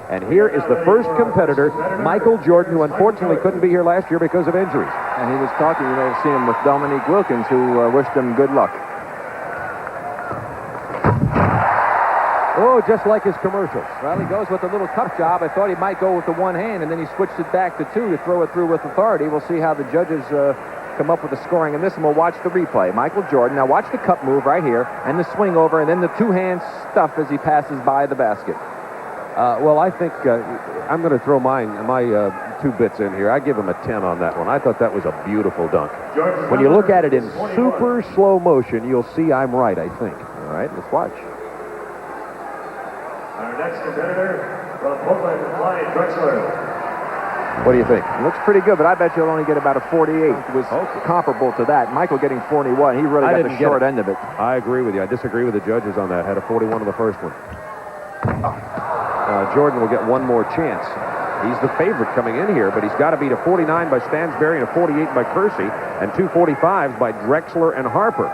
And here is the first competitor, Michael Jordan, who unfortunately couldn't be here last year because of injuries. And he was talking, you may have seen him with Dominique Wilkins, who wished him good luck. Oh, just like his commercials. Well, he goes with a little cup job. I thought he might go with the one hand, and then he switched it back to two to throw it through with authority. We'll see how the judges come up with the scoring in this, and we'll watch the replay. Michael Jordan, now watch the cup move right here, and the swing over, and then the two-hand stuff as he passes by the basket. Well, I think I'm going to throw my 2 bits in here. I give him a 10 on that one. I thought that was a beautiful dunk. When you look at it in super slow motion, you'll see I'm right, I think. All right, let's watch. Our next competitor from Portland, Drexler. What do you think? It looks pretty good, but I bet you'll only get about a 48. It was comparable to that. Michael getting 41. He really got the short end of it. I agree with you. I disagree with the judges on that. Had a 41 in the first one. Jordan will get one more chance. He's the favorite coming in here, but he's got to beat a 49 by Stansberry and a 48 by Kersey and 2 45s by Drexler and Harper.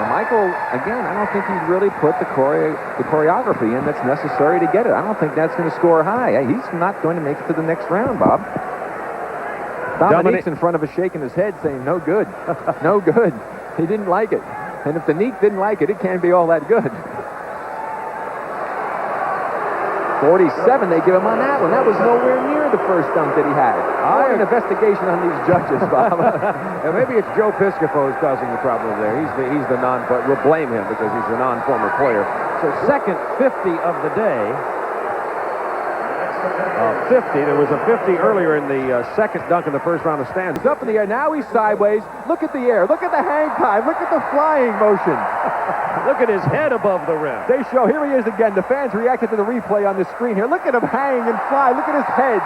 Michael, again, I don't think he's really put the choreography in that's necessary to get it. I don't think that's going to score high. He's not going to make it to the next round, Bob. Dominique's in front of us shaking his head saying, no good, no good. He didn't like it. And if Dominique didn't like it, it can't be all that good. 47 they give him on that one. That was nowhere near the first dunk that he had. An investigation on these judges, Bob. And maybe it's Joe Piscopo who's causing the problem there. He's the we'll blame him because he's the non-former player. So second 50 of the day. 50. There was a 50 earlier in the second dunk in the first round of Stanley. He's up in the air. Now he's sideways. Look at the air. Look at the hang time. Look at the flying motion. Look at his head above the rim. They show, here he is again. The fans reacted to the replay on the screen here. Look at him hang and fly. Look at his head.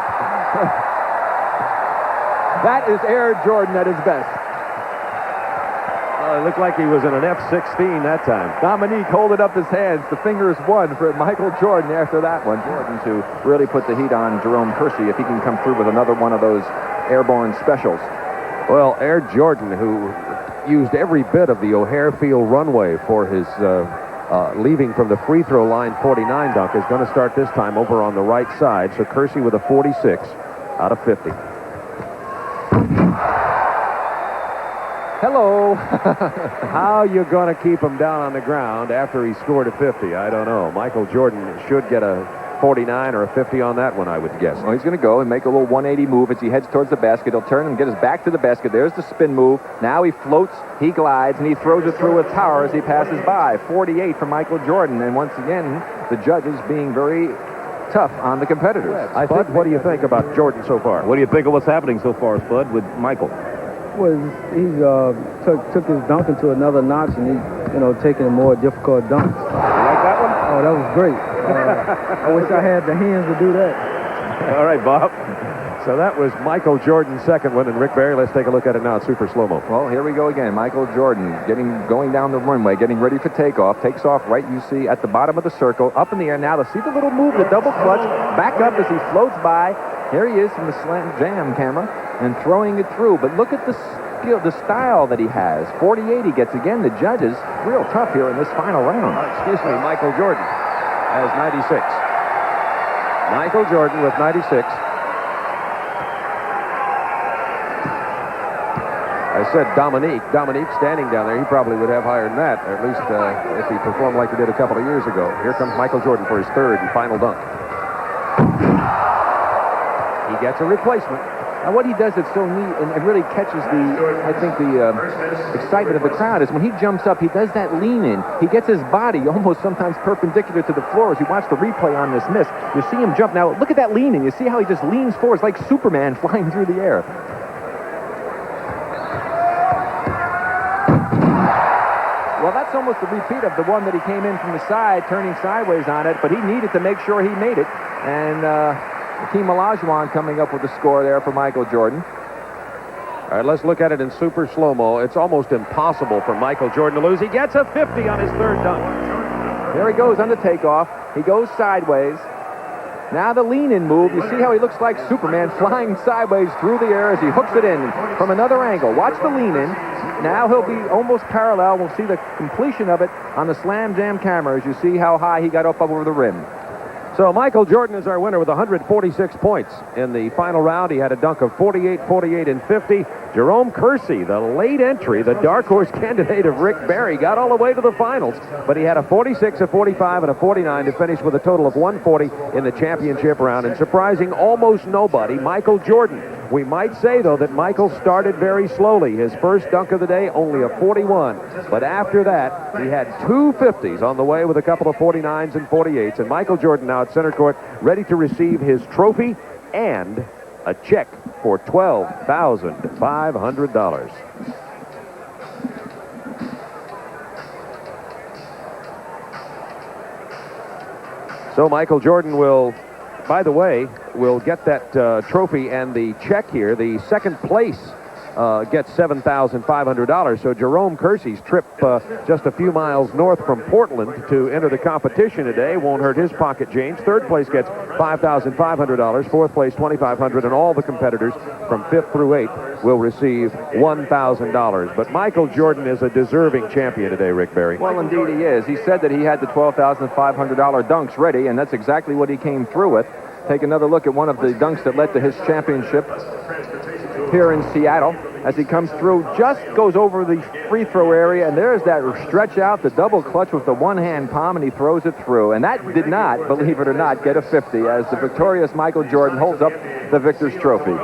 That is Air Jordan at his best. It looked like he was in an F-16 that time. Dominique holding up his hands. The fingers won for Michael Jordan after that one. Jordan to really put the heat on Jerome Kersey if he can come through with another one of those airborne specials. Well, Air Jordan, who used every bit of the O'Hare Field runway for his leaving from the free throw line 49 dunk, is going to start this time over on the right side. So Kersey with a 46 out of 50. Hello. How you going to keep him down on the ground after he scored a 50? I don't know. Michael Jordan should get a 49 or a 50 on that one, I would guess. Well, he's going to go and make a little 180 move as he heads towards the basket. He'll turn and get his back to the basket. There's the spin move. Now he floats, he glides, and he throws it through a tower as he passes by. 48 for Michael Jordan. And once again, the judges being very tough on the competitors. Spud, what do you think about Jordan so far? What do you think of what's happening so far, Spud, with Michael? Well, he's took his dunk into another notch, and he's taking a more difficult dunk. You like that one? Oh, that was great. I wish I had the hands to do that. All right, Bob. So that was Michael Jordan's second one, and Rick Barry, let's take a look at it now in super slow-mo. Well, here we go again. Michael Jordan going down the runway, getting ready for takeoff. Takes off right, you see, at the bottom of the circle, up in the air. Now, to see the little move, the double clutch, back up as he floats by. Here he is from the slant jam camera and throwing it through. But look at the skill, the style that he has. 48 he gets again. The judges, real tough here in this final round. Excuse me, Michael Jordan has 96. Michael Jordan with 96. I said Dominique standing down there, he probably would have higher than that, or at least if he performed like he did a couple of years ago. Here comes Michael Jordan for his third and final dunk. He gets a replacement. Now, what he does that's so neat and it really catches the excitement of the crowd is when he jumps up, he does that lean in. He gets his body almost sometimes perpendicular to the floor. As you watch the replay on this miss, you see him jump. Now, look at that lean in. You see how he just leans forward. It's like Superman flying through the air. Well, that's almost a repeat of the one that he came in from the side, turning sideways on it, but he needed to make sure he made it. And Hakeem Olajuwon coming up with the score there for Michael Jordan. All right, let's look at it in super slow-mo. It's almost impossible for Michael Jordan to lose. He gets a 50 on his third dunk. There he goes on the takeoff. He goes sideways. Now the lean-in move. You see how he looks like Superman flying sideways through the air as he hooks it in from another angle. Watch the lean-in. Now he'll be almost parallel. We'll see the completion of it on the Slam Jam camera as you see how high he got up over the rim. So Michael Jordan is our winner with 146 points. In the final round, he had a dunk of 48, 48, and 50. Jerome Kersey, the late entry, the dark horse candidate of Rick Barry, got all the way to the finals, but he had a 46, a 45, and a 49 to finish with a total of 140 in the championship round. And surprising almost nobody, Michael Jordan. We might say, though, that Michael started very slowly. His first dunk of the day, only a 41. But after that, he had two 50s on the way with a couple of 49s and 48s. And Michael Jordan now at center court, ready to receive his trophy and a check for $12,500. So Michael Jordan will, by the way, will get that trophy and the check here. The second place gets $7,500. So Jerome Kersey's trip just a few miles north from Portland to enter the competition today won't hurt his pocket change. Third place gets $5,500. Fourth place, $2,500. And all the competitors from 5th through 8th will receive $1,000. But Michael Jordan is a deserving champion today, Rick Barry. Well, indeed he is. He said that he had the $12,500 dunks ready, and that's exactly what he came through with. Take another look at one of the dunks that led to his championship here in Seattle. As he comes through, just goes over the free throw area, and there's that stretch out, the double clutch with the one-hand palm, and he throws it through. And that did not, believe it or not, get a 50 as the victorious Michael Jordan holds up the victor's trophy.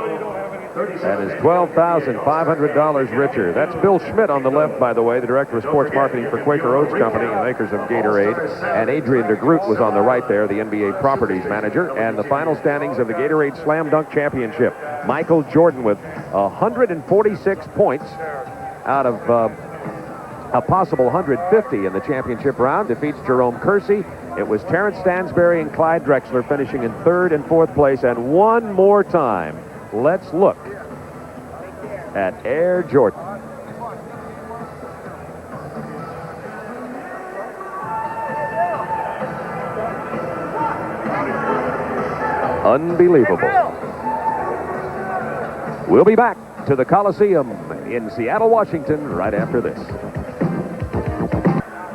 That is $12,500 richer. That's Bill Schmidt on the left, by the way, the director of sports marketing for Quaker Oats Company and makers of Gatorade. And Adrian DeGroot was on the right there, the NBA properties manager. And the final standings of the Gatorade Slam Dunk Championship. Michael Jordan with 146 points out of a possible 150 in the championship round. Defeats Jerome Kersey. It was Terrence Stansberry and Clyde Drexler finishing in 3rd and 4th place. And one more time, let's look at Air Jordan. Unbelievable. We'll be back to the Coliseum in Seattle, Washington, right after this.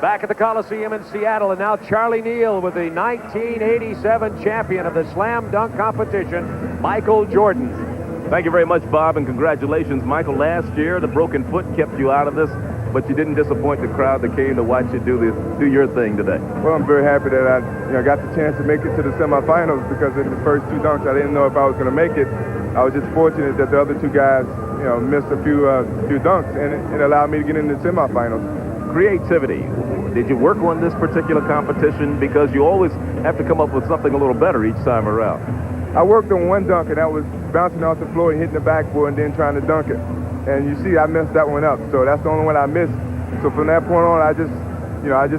Back at the Coliseum in Seattle, and now Charlie Neal with the 1987 champion of the slam dunk competition, Michael Jordan. Thank you very much, Bob, and congratulations, Michael. Last year, the broken foot kept you out of this, but you didn't disappoint the crowd that came to watch you do your thing today. Well, I'm very happy that I got the chance to make it to the semifinals, because in the first two dunks, I didn't know if I was going to make it. I was just fortunate that the other two guys, missed a few dunks, and it allowed me to get into the semifinals. Creativity. Did you work on this particular competition? Because you always have to come up with something a little better each time around. I worked on one dunk, and that was bouncing off the floor and hitting the backboard and then trying to dunk it. And you see, I messed that one up. So that's the only one I missed. So from that point on, I just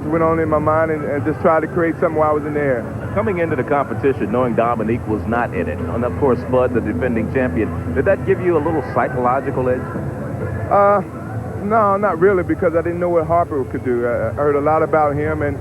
went on in my mind and just tried to create something while I was in the air. Coming into the competition, knowing Dominique was not in it, and of course Spud, the defending champion, did that give you a little psychological edge? No, not really, because I didn't know what Harper could do. I heard a lot about him, and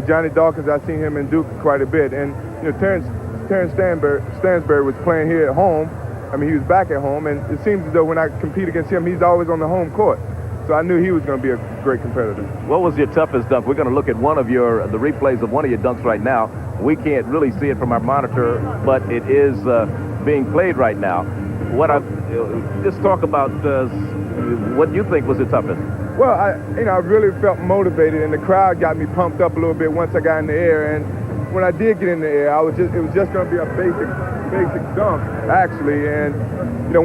Johnny Dawkins, I've seen him in Duke quite a bit, and Terrence Stansberry was playing here at home. I mean, he was back at home, and it seems as though when I compete against him, he's always on the home court. So I knew he was going to be a great competitor. What was your toughest dunk? We're going to look at the replays of one of your dunks right now. We can't really see it from our monitor, but it is being played right now. Just talk about what you think was the toughest. Well, I really felt motivated, and the crowd got me pumped up a little bit once I got in the air. And when I did get in the air, it was just going to be a basic dunk, actually. And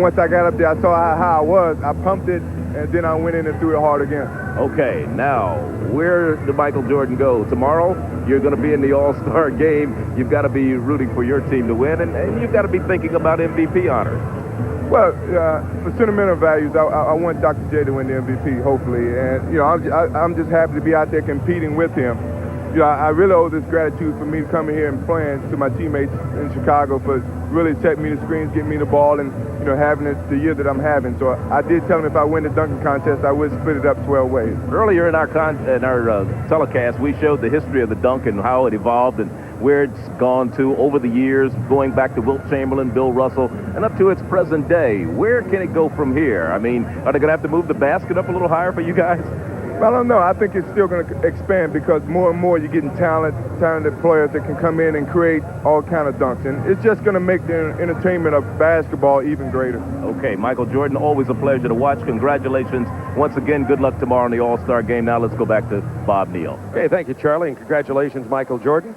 once I got up there, I saw how I was. I pumped it, and then I went in and threw it hard again. Okay, now, where did Michael Jordan go? Tomorrow, you're going to be in the All-Star game. You've got to be rooting for your team to win, and you've got to be thinking about MVP honors. Well, for sentimental values, I want Dr. J to win the MVP, hopefully. And, I'm just happy to be out there competing with him. I really owe this gratitude for me coming here and playing to my teammates in Chicago for really setting me the screens, getting me the ball, and, having the year that I'm having. So I did tell him if I win the dunking contest, I would split it up 12 ways. Earlier in our telecast, we showed the history of the dunk and how it evolved, and where it's gone to over the years, going back to Wilt Chamberlain, Bill Russell, and up to its present day. Where can it go from here? I mean, are they going to have to move the basket up a little higher for you guys? Well, I don't know. I think it's still going to expand because more and more you're getting talented players that can come in and create all kind of dunks. And it's just going to make the entertainment of basketball even greater. Okay, Michael Jordan, always a pleasure to watch. Congratulations. Once again, good luck tomorrow in the All-Star game. Now let's go back to Bob Neal. Okay, thank you, Charlie, and congratulations, Michael Jordan.